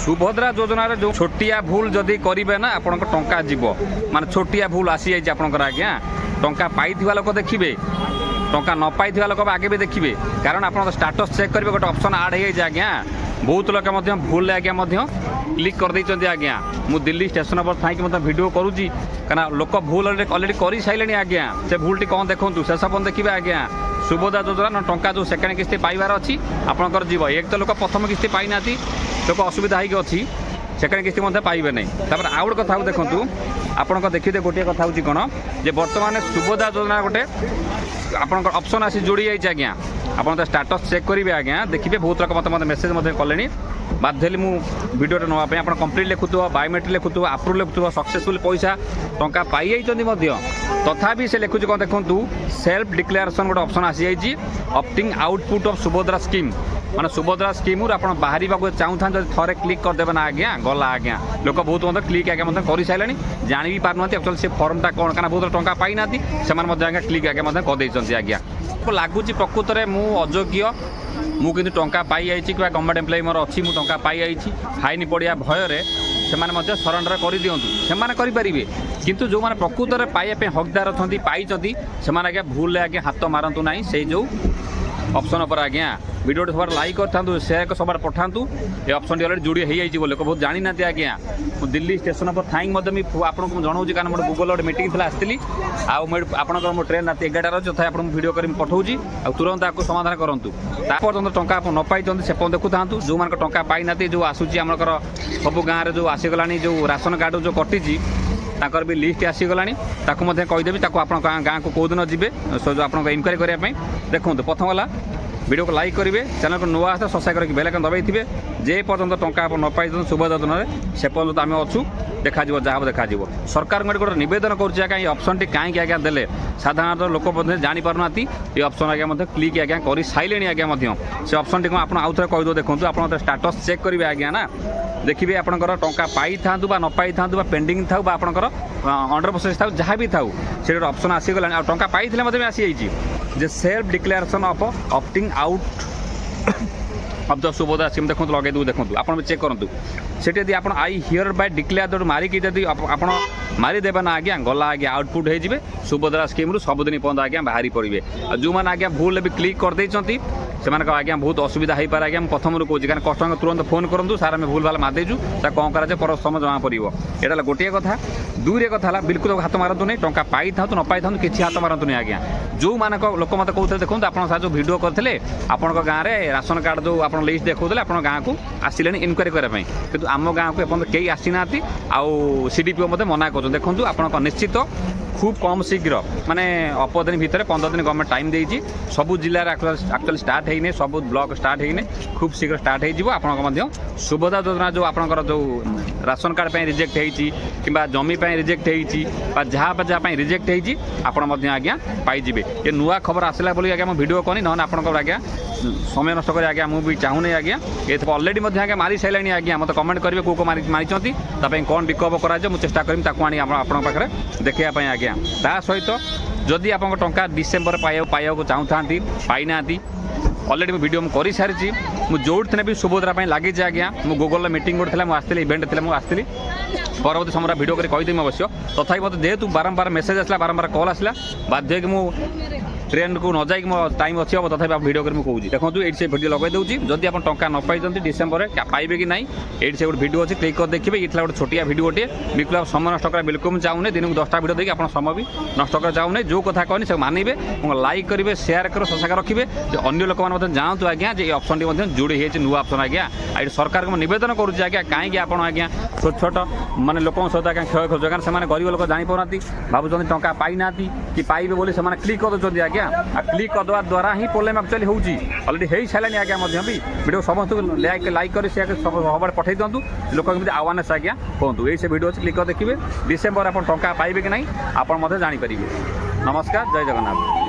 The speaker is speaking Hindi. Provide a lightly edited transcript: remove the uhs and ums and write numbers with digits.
सुभद्रा योजन जो छोटिया भूल जदि करेंगे ना आपण टंका जीव माने छोटिया भूल आसी जाइए आपंकर आज्ञा टंका पाई लोक देखिए टंका न पाई लोक आगे भी देखिए कारण आप स्टाटस चेक करेंगे गोटे ऑप्शन आड हो आज्ञा बहुत लोग भूल आज्ञा क्लिक कर देते आज्ञा मु दिल्ली स्टेशन पर थी वीडियो करुँची कहीं लोक भूल अलरेडी कर सारे आज्ञा से भूल टी कौन देखूँ शेष पर्यटन देखिए आज्ञा सुभद्रा योजना टंका जो सेकेंड किस्ती पाइबार अच्छी आपंकर जीव एक तो लोक प्रथम किस्ती पाई ना लोक असुविधा होगी अच्छी सेकेंड किस्ती पाइबे नहीं तापर आउ गोटे कथा देखूँ आपंक देखिए गोटे कथा हूँ कौन जे बर्तमान सुभद्रा योजना गोटे आपंकर ऑप्शन आसी जोड़ी जाइए आज्ञा आप स्टाटस चेक करेंगे आज्ञा देखिए बहुत लोग मत मेसेज कले बाध्य भिडियो नापी आप कम्प्लीट लिखुव बायोमेट्रिक लिखुव आप्रुव लिखुव सक्सेसफुल पैसा टंका पाई तथापि से लिखुच कौन देखूँ सेल्फ डिक्लेरेशन गोटे ऑप्शन आसी जाइए opting output of Subhadra scheme माने सुभद्रा स्कीम आप बाहर चाहूँ जब थे क्लिक करदे ना आज्ञा गला आज्ञा लोक बहुत क्लिक आज्ञा कर सारे जानी भी पार एक्चुअली से फर्मटा कौन क्या बहुत टंका पाई ना से क्लिक आज्ञा करदे आज्ञा लगुच प्रकृत में मु अयोग्य मुझे टंका पाई जाइए कि गवर्नमेंट एम्प्लॉय मोर अच्छी मुझे टंका पाई जाइए फाइन पड़ा भयर से सरेंडर कर दिंतु से करेंगे किंतु जो मैंने प्रकृत में पाइबा हकदार अच्छा पाई से आज्ञा भूल आज्ञा हाथ मारतु ना से जो ऑप्शन पर आज्ञा वीडियो सब लाइक करूँ शेयर सब पठातु ये ऑप्शन टी अलरेडी जोड़ी हो जाइए लोक बहुत जानी ना आज्ञा दिल्ली स्टेशन पर थाई आपको जनाऊँ कारण मोटे गूगल गोटे मीटिंग थी आसती आपंकर मो ट्रेन रात 11 अच्छे तथा आपको वीडियो कर पठाऊँगी आ तुरंत आपको समाधान करूँ पर्यटन टंका आप न पाई से देखु था जो मान टंका पाई ना जो आसूसी आमर सब गाँव में जो आसीगला जो राशन कार्ड जो कटी ताकर भी लिस्ट आसीगला कहीदेवी आप गाँव को कौ दिन जी आप इनक्वारी करने देखो प्रथम गला वीडियो को लाइक करेंगे चैनल को नुआ आसता सब्सक्राइब करके बेल आइकन दबाई थे जे पर्यंत टंका आप न पाई सुभद्रा योजन से पर्यंत आम अच्छू देखा जहाँ देखा सरकार गोटे नवेदन कर ऑप्शन टी कहीं आज्ञा देले साधारणतः लोक जापर ना ये ऑप्शन आज्ञा क्लिक आज्ञा कर सारे आज्ञा से ऑप्शन टी आप आउ थे कहीदे देखो आप स्टाटस चेक करेंगे आज्ञा ना देखिए आपंकर टंका पाई था न पाई था पेंडिंग था आपंकर अंडर प्रोसेस था जहाँ भी था से ऑप्शन आसीगला टंका पाई भी आसी जे self declaration of opting out of the Subhadra scheme देखो लगे देखो आप चेक करूँ से आप आई हियर बाय डिक्लेयर मारिकी जब आप मारिदेवे ना आज्ञा गला आज्ञा आउटपुट हो सुभद्रा स्कीम सबुदिन पर्यटन आज्ञा बाहरी पड़े जो मैंने आज्ञा भूल भी क्लिक करदे से आज्ञा बहुत असुविधा हो पाए आज्ञा प्रथम कहूँ कारण कस्टमर तुरंत फोन करूँ सार आम भूल भाल मारिदेचु कौन कराए पर समय जमा पड़ो यहाँ गोटे कथा दुई कथा बिल्कुल हाथ मारतु नहीं टंका पाई था न पाई था किसी हाथ मारतु नहीं आज्ञा जो मानक लोक मत कहते देखो आप जो वीडियो करते आपण गाँव में राशन कार्ड जो आप लिस्ट देखते आप गाँव को आसिले इनक्वारी करने कि आम गाँव को एपं कई आसीना आउ सीडीपीओ मत मना कर देखो आप निश्चित खूब कम शीघ्र माने 10 दिन भितर 15 दिन गवर्नमेंट टाइम देती सबू जिले एक्चुअली स्टार्ट होने सब ब्लॉक स्टार्ट होने खूब शीघ्र स्टार्ट हो सुभद्रा योजना जो आपंकर जो राशन कार्ड पे रिजेक्ट होती कि जमी रिजेक्ट होती जहाँ रिजेक्ट होती आपड़ आज्ञा पाइबे ये नुआ खबर आसला बोली आज्ञा मुझे वीडियो कनी ना आपंकर आज्ञा समय नष्ट कर आज्ञा मुझे चाहूनी आज्ञा ये अलरेडी आज्ञा मारी सारे आज्ञा मत कमेंट करेंगे कौ मारी कौन विकल्प कराए मुझे चेष्टा करी पाखे देखापी आज्ञा ता सहित जदि आप टंका डिसेम्बर पाइबा चाहूँ पाई ना अलरेडी वीडियो कर सारी मुझे जोड़ी भी सुभद्रा लगे आज्ञा मु गूगल मीटिंग गोटे आसती इवेंट थी मुझे परवर्ती समय वीडियो कर कहीदेमी अवश्य तथापि मतलब जेहेतु बारंबार मेसेज आसला बारंबार कॉल आसला बाध्य कि ट्रेन को न जाइक मो टाइम अच्छी हम तथापि आप वीडियो कर कहूँ देखो ये से वीडियो लगे दूसरी जदि आप टंका न पाई डिसेम्बर पाइबे कि नहीं ये से गोटे वीडियो अच्छी क्लिक कर देखिए ये गोटे छोटिया वीडियो गोटे बिल्कुल आप समय नष्ट करा बिल्कुल मुझे चाहूँ दिन को 10टा वीडियो देखिए आप समय भी नष्ट कर चाहूँ जो कथा कहनी से मानवे लाइक करेंगे शेयर कर सब्सक्राइब रखिए अन्य लोक मैंने जानतु आज्ञा ये ऑप्शन टी जोड़ी होती नुआ ऑप्शन आज्ञा ये सरकार को निवेदन करुँच आज्ञा कहीं आप आज्ञा छोट छोट माने लोकों सहित आज्ञा क्षय कर कारण से गरीब लोक जापर भावुँ टंका पाई ना कि पाइबे बोली से क्लिक कर दूसरी आज्ञा क्लिक करदे द्वारा ही प्रोब्लेम एक्चुअली होगी अलरेडी हो सारे आज्ञा भी वीडियो समस्त लाइक कर शेयर सब पठे दिंतु लोक अवेयरनेस आज्ञा कहतु ये से वीडियो क्लिक कर देखिए डिसेम्बर आप टंका पाइबे कि नहीं आप जापर नमस्कार जय जगन्नाथ।